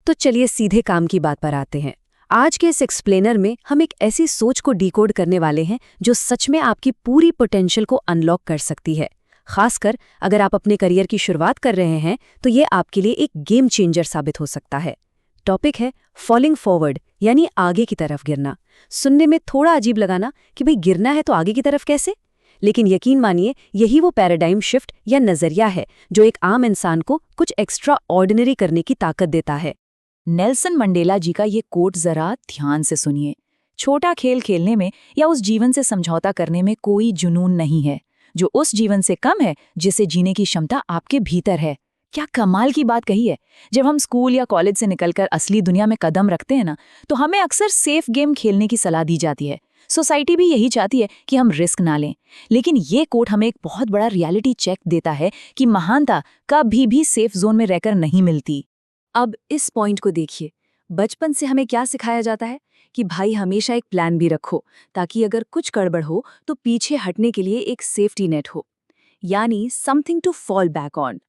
तो चलिए सीधे काम की बात पर आते हैं। आज के इस एक्सप्लेनर में हम एक ऐसी सोच को डिकोड करने वाले हैं जो सच में आपकी पूरी पोटेंशियल को अनलॉक कर सकती है। खासकर अगर आप अपने करियर की शुरुआत कर रहे हैं तो ये आपके लिए एक गेम चेंजर साबित हो सकता है। टॉपिक है फॉलिंग फॉरवर्ड, यानी आगे की तरफ गिरना। सुनने में थोड़ा अजीब लगाना कि भाई गिरना है तो आगे की तरफ कैसे, लेकिन यकीन मानिए यही वो पैराडाइम शिफ्ट या नजरिया है जो एक आम इंसान को कुछ एक्स्ट्रा ऑर्डिनरी करने की ताकत देता है। नेल्सन मंडेला जी का ये कोट जरा ध्यान से सुनिए। छोटा खेल खेलने में या उस जीवन से समझौता करने में कोई जुनून नहीं है जो उस जीवन से कम है जिसे जीने की क्षमता आपके भीतर है। क्या कमाल की बात कही है। जब हम स्कूल या कॉलेज से निकलकर असली दुनिया में कदम रखते हैं ना, तो हमें अक्सर सेफ गेम खेलने की सलाह दी जाती है। सोसाइटी भी यही चाहती है कि हम रिस्क ना लें। लेकिन ये कोट हमें एक बहुत बड़ा रियलिटी चेक देता है कि महानता कभी भी सेफ जोन में रहकर नहीं मिलती। अब इस पॉइंट को देखिए, बचपन से हमें क्या सिखाया जाता है कि भाई हमेशा एक प्लान भी रखो ताकि अगर कुछ गड़बड़ हो तो पीछे हटने के लिए एक सेफ्टी नेट हो, यानी something to fall back on.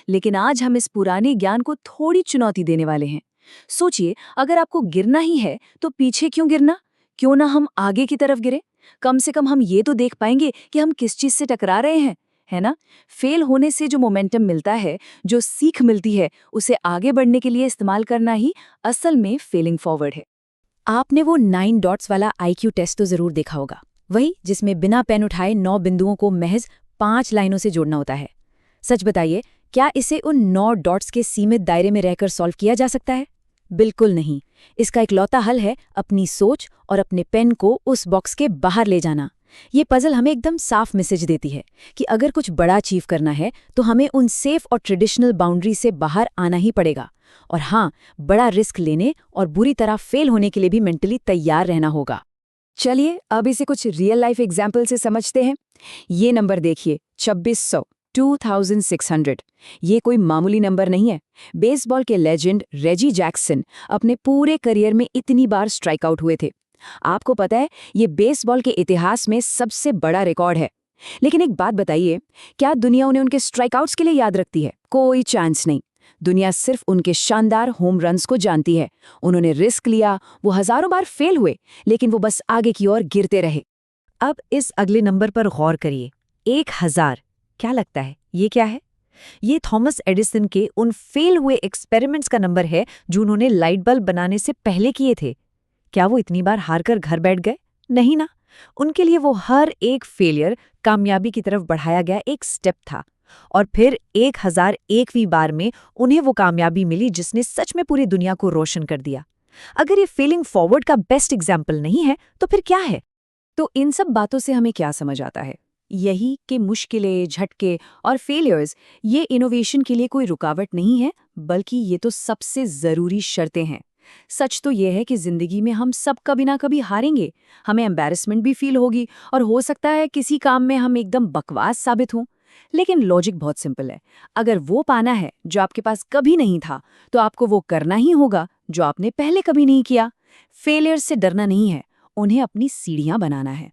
लेकिन आज हम इस पुराने ज्ञान को थोड़ी चुनौती देने वाले हैं। सोचिए, अगर आपको गिरना ही है तो पीछे क्यों गिरना, क्यों ना हम आगे की तरफ गिरे। कम से कम हम ये तो देख पाएंगे कि हम किस चीज से टकरा रहे हैं, है ना। फेल होने से जो मोमेंटम मिलता है, जो सीख मिलती है, उसे आगे बढ़ने के लिए इस्तेमाल करना ही असल में फेलिंग फॉरवर्ड है। आपने वो 9 डॉट्स वाला IQ टेस्ट तो जरूर देखा होगा, वही जिसमें बिना पेन उठाए 9 बिंदुओं को महज 5 लाइनों से जोड़ना होता है। सच बताइए, क्या इसे उन 9 डॉट्स के सीमित दायरे में रहकर सॉल्व किया जा सकता है? बिल्कुल नहीं। इसका इकलौता हल है अपनी सोच और अपने पेन को उस बॉक्स के बाहर ले जाना। ये पजल हमें एकदम साफ मैसेज देती है कि अगर कुछ बड़ा अचीव करना है तो हमें उन सेफ और ट्रेडिशनल बाउंड्री से बाहर आना ही पड़ेगा। और हाँ, बड़ा रिस्क लेने और बुरी तरह फेल होने के लिए भी मेंटली तैयार रहना होगा। चलिए अब इसे कुछ रियल लाइफ एग्जाम्पल से समझते हैं। ये नंबर देखिए, 2600, 2600। ये कोई मामूली नंबर नहीं है। बेसबॉल के लेजेंड रेजी जैक्सन अपने पूरे करियर में इतनी बार स्ट्राइक आउट हुए थे। आपको पता है, ये बेसबॉल के इतिहास में सबसे बड़ा रिकॉर्ड है। लेकिन एक बात बताइए, क्या दुनिया उन्हें उनके स्ट्राइकआउट्स के लिए याद रखती है? कोई चांस नहीं। दुनिया सिर्फ उनके शानदार होम रन्स को जानती है। उन्होंने रिस्क लिया, वो हजारों बार फेल हुए, लेकिन वो बस आगे की ओर गिरते रहे। अब इस अगले नंबर पर गौर करिए, 1000। क्या लगता है ये क्या है? ये थॉमस एडिसन के उन फेल हुए एक्सपेरिमेंट्स का नंबर है जो उन्होंने लाइट बल्ब बनाने से पहले किए थे। क्या वो इतनी बार हारकर घर बैठ गए? नहीं ना। उनके लिए वो हर एक फेलियर कामयाबी की तरफ बढ़ाया गया एक स्टेप था। और फिर 1001वीं बार में उन्हें वो कामयाबी मिली जिसने सच में पूरी दुनिया को रोशन कर दिया। अगर ये फेलिंग फॉरवर्ड का बेस्ट एग्जाम्पल नहीं है तो फिर क्या है? तो इन सब बातों से हमें क्या समझ आता है? यही कि मुश्किलें, झटके और फेलियर्स ये इनोवेशन के लिए कोई रुकावट नहीं है, बल्कि ये तो सबसे ज़रूरी शर्तें हैं। सच तो यह है कि जिंदगी में हम सब कभी ना कभी हारेंगे, हमें एम्बैरेसमेंट भी फील होगी और हो सकता है किसी काम में हम एकदम बकवास साबित हों। लेकिन लॉजिक बहुत सिंपल है। अगर वो पाना है जो आपके पास कभी नहीं था, तो आपको वो करना ही होगा जो आपने पहले कभी नहीं किया। फेलियर से डरना नहीं है, उन्हें अपनी सीढ़ियां बनाना है।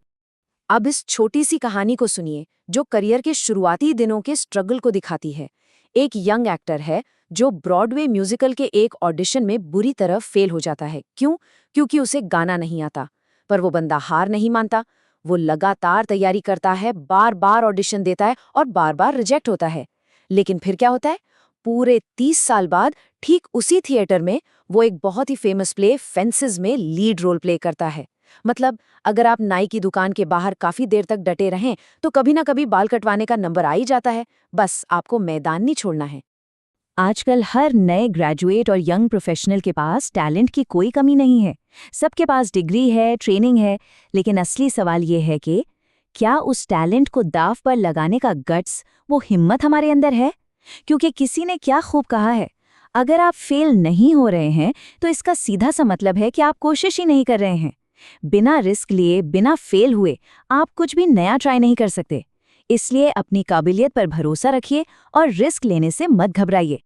अब इस छोटी सी कहानी को सुनिए जो करियर के शुरुआती दिनों के स्ट्रगल को दिखाती है। एक यंग एक्टर है जो ब्रॉडवे म्यूजिकल के एक ऑडिशन में बुरी तरह फेल हो जाता है। क्यों? क्योंकि उसे गाना नहीं आता। पर वो बंदा हार नहीं मानता। वो लगातार तैयारी करता है, बार बार ऑडिशन देता है और बार बार रिजेक्ट होता है। लेकिन फिर क्या होता है? पूरे 30 साल बाद ठीक उसी थिएटर में वो एक बहुत ही फेमस प्ले फेंसेस में लीड रोल प्ले करता है। मतलब अगर आप नाई की दुकान के बाहर काफी देर तक डटे रहें तो कभी ना कभी बाल कटवाने का नंबर आ ही जाता है। बस आपको मैदान नहीं छोड़ना है। आजकल हर नए ग्रेजुएट और यंग प्रोफेशनल के पास टैलेंट की कोई कमी नहीं है। सबके पास डिग्री है, ट्रेनिंग है, लेकिन असली सवाल ये है कि क्या उस टैलेंट को दांव पर लगाने का गट्स, वो हिम्मत हमारे अंदर है? क्योंकि किसी ने क्या खूब कहा है, अगर आप फेल नहीं हो रहे हैं तो इसका सीधा सा मतलब है कि आप कोशिश ही नहीं कर रहे हैं। बिना रिस्क लिए, बिना फेल हुए आप कुछ भी नया ट्राई नहीं कर सकते। इसलिए अपनी काबिलियत पर भरोसा रखिए और रिस्क लेने से मत घबराइए।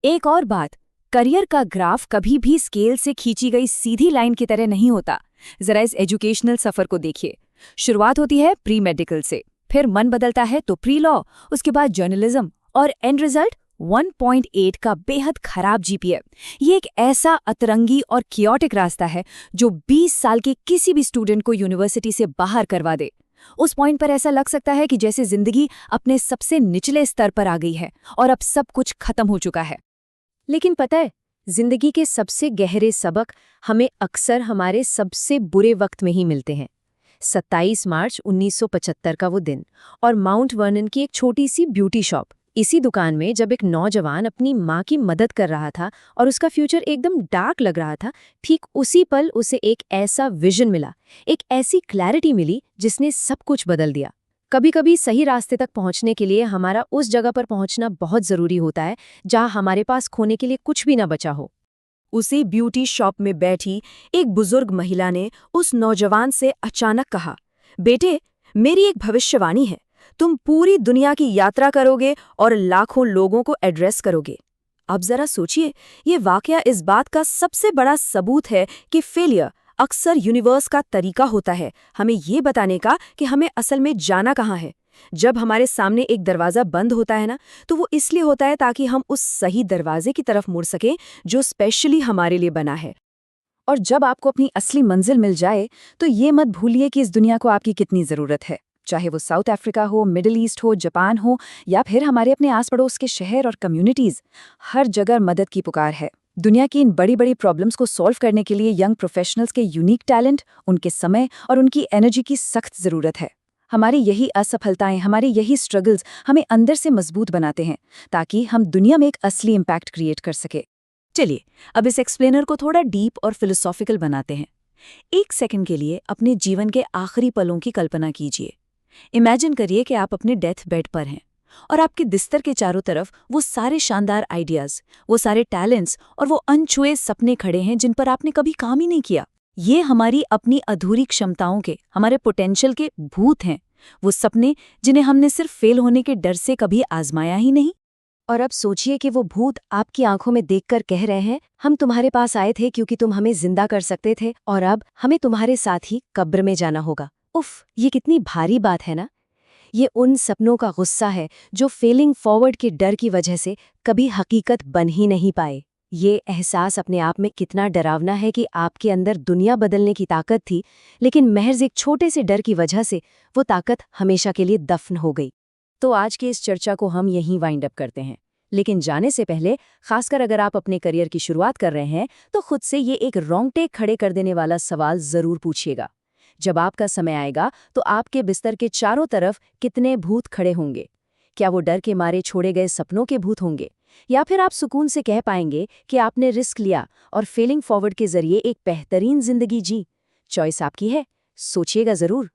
एक और बात, करियर का ग्राफ कभी भी स्केल से खींची गई सीधी लाइन की तरह नहीं होता। जरा इस एजुकेशनल सफर को देखिए। शुरुआत होती है प्री मेडिकल से, फिर मन बदलता है तो प्री लॉ, उसके बाद जर्नलिज्म और एंड रिजल्ट 1.8 का बेहद खराब जीपीए। ये एक ऐसा अतरंगी और कियोटिक रास्ता है जो 20 साल के किसी भी स्टूडेंट को यूनिवर्सिटी से बाहर करवा दे। उस पॉइंट पर ऐसा लग सकता है कि जैसे जिंदगी अपने सबसे निचले स्तर पर आ गई है और अब सब कुछ खत्म हो चुका है। लेकिन पता है, जिंदगी के सबसे गहरे सबक हमें अक्सर हमारे सबसे बुरे वक्त में ही मिलते हैं। 27 मार्च 1975 का वो दिन, और माउंट वर्नन की एक छोटी सी ब्यूटी शॉप। इसी दुकान में जब एक नौजवान अपनी माँ की मदद कर रहा था और उसका फ्यूचर एकदम डार्क लग रहा था, ठीक उसी पल उसे एक ऐसा विजन मिला, एक ऐसी क्लैरिटी मिली जिसने सब कुछ बदल दिया। कभी कभी सही रास्ते तक पहुंचने के लिए हमारा उस जगह पर पहुंचना बहुत जरूरी होता है जहां हमारे पास खोने के लिए कुछ भी ना बचा हो। उसी ब्यूटी शॉप में बैठी एक बुजुर्ग महिला ने उस नौजवान से अचानक कहा, बेटे, मेरी एक भविष्यवाणी है। तुम पूरी दुनिया की यात्रा करोगे और लाखों लोगों को एड्रेस करोगे। अब जरा सोचिए, ये वाकया इस बात का सबसे बड़ा सबूत है कि फेलियर अक्सर यूनिवर्स का तरीका होता है हमें ये बताने का कि हमें असल में जाना कहाँ है। जब हमारे सामने एक दरवाज़ा बंद होता है ना, तो वो इसलिए होता है ताकि हम उस सही दरवाजे की तरफ मुड़ सकें जो स्पेशली हमारे लिए बना है। और जब आपको अपनी असली मंजिल मिल जाए, तो ये मत भूलिए कि इस दुनिया को आपकी कितनी ज़रूरत है। चाहे वो साउथ अफ्रीका हो, मिडिल ईस्ट हो, जापान हो, या फिर हमारे अपने आस पड़ोस के शहर और कम्युनिटीज़, हर जगह मदद की पुकार है। दुनिया की इन बड़ी बड़ी प्रॉब्लम्स को सॉल्व करने के लिए यंग प्रोफेशनल्स के यूनिक टैलेंट, उनके समय और उनकी एनर्जी की सख्त ज़रूरत है। हमारी यही असफलताएं, हमारे यही स्ट्रगल्स हमें अंदर से मजबूत बनाते हैं ताकि हम दुनिया में एक असली इम्पैक्ट क्रिएट कर सके। चलिए, अब इस एक्सप्लेनर को थोड़ा डीप और फिलोसॉफिकल बनाते हैं। एक सेकंड के लिए अपने जीवन के आखिरी पलों की कल्पना कीजिए। इमेजिन करिए कि आप अपने डेथ बेड पर हैं और आपके बिस्तर के चारों तरफ वो सारे शानदार आइडियाज, वो सारे टैलेंट्स और वो अनछुए सपने खड़े हैं जिन पर आपने कभी काम ही नहीं किया। ये हमारी अपनी अधूरी क्षमताओं के, हमारे पोटेंशियल के भूत हैं। वो सपने जिन्हें हमने सिर्फ फेल होने के डर से कभी आजमाया ही नहीं। और अब सोचिए कि वो भूत आपकी आंखों में देखकर कह रहे हैं, हम तुम्हारे पास आए थे क्योंकि तुम हमें जिंदा कर सकते थे, और अब हमें तुम्हारे साथ ही कब्र में जाना होगा। उफ, ये कितनी भारी बात है ना। ये उन सपनों का गुस्सा है जो फेलिंग फॉरवर्ड के डर की वजह से कभी हकीकत बन ही नहीं पाए। ये एहसास अपने आप में कितना डरावना है कि आपके अंदर दुनिया बदलने की ताकत थी, लेकिन महज एक छोटे से डर की वजह से वो ताकत हमेशा के लिए दफन हो गई। तो आज की इस चर्चा को हम यहीं वाइंड अप करते हैं, लेकिन जाने से पहले, खासकर अगर आप अपने करियर की शुरुआत कर रहे हैं, तो खुद से ये एक रोंगटे खड़े कर देने वाला सवाल जरूर पूछिएगा। जब आपका समय आएगा तो आपके बिस्तर के चारों तरफ कितने भूत खड़े होंगे? क्या वो डर के मारे छोड़े गए सपनों के भूत होंगे, या फिर आप सुकून से कह पाएंगे कि आपने रिस्क लिया और फेलिंग फॉरवर्ड के जरिए एक बेहतरीन जिंदगी जी? चॉइस आपकी है, सोचिएगा जरूर।